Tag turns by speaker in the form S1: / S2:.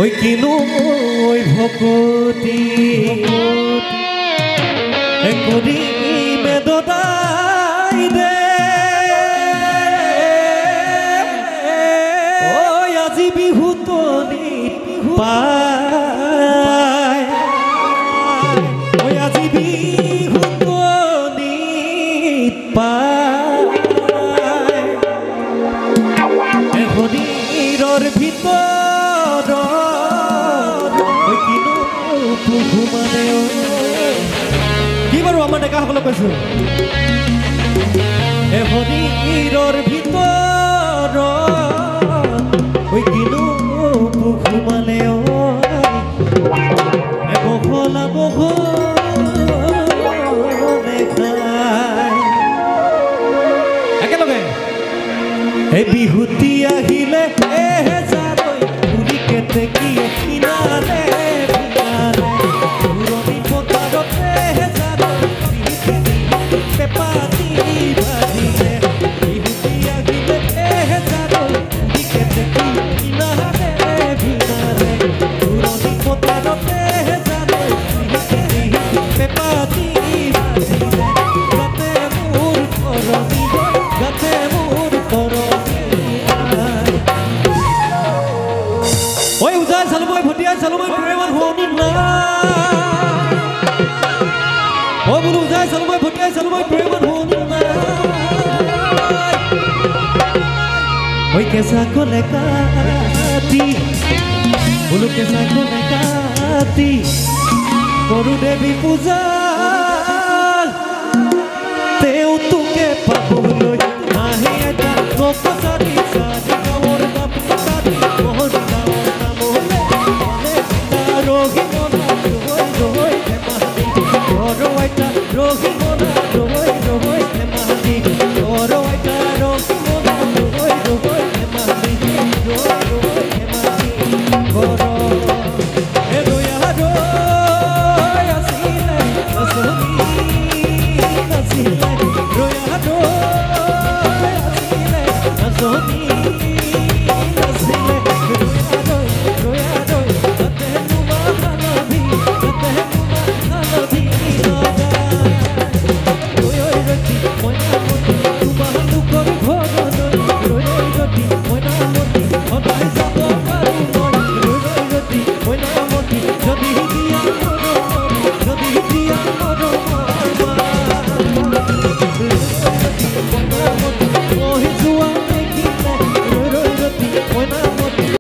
S1: ওই কিনু ওই ভকতি করি মেদদাই দে ওই আজি বিহু তনি পায় ওই আজি বিহু তনি পায় এখনিৰৰ ভিতৰত ওই কিনু পুহু মানে কি বাৰু আমাৰ ডেকাসকলে কৈছো এখনিৰৰ ভিতৰত ওই কিনু পুহু মানে বহলা বহলে খায় একেলগে এই বিহুতি আহিলে এহেজাৰৈ পুৰি কেতে কি কিনাৰে পুৰণি পথাৰত এহেজাৰৈ পেপাতি ভাজিলে বিহুতি আহিলে এহেজাৰৈ পুৰি কেতে কি কিনাৰে ভিনাৰে পুৰণি পথাৰত এহেজাৰৈ পেপাতি ভাজিলে গাতে মোৰ কৰনি গাতে মোৰ ওই উজাই চালুমাই ভটিয়াই চালুমাই প্ৰেমত হোনি না ও বুলু উজাই চালুমাই ভটিয়াই চালুমাই প্ৰেমত হোনি না ওই কেঁচা কলে কাটি বুলু কেঁচা কলে কাটি কৰো দেৱী পূজা তেওঁ তোকে পাবলৈ আহে এটা নপচাৰি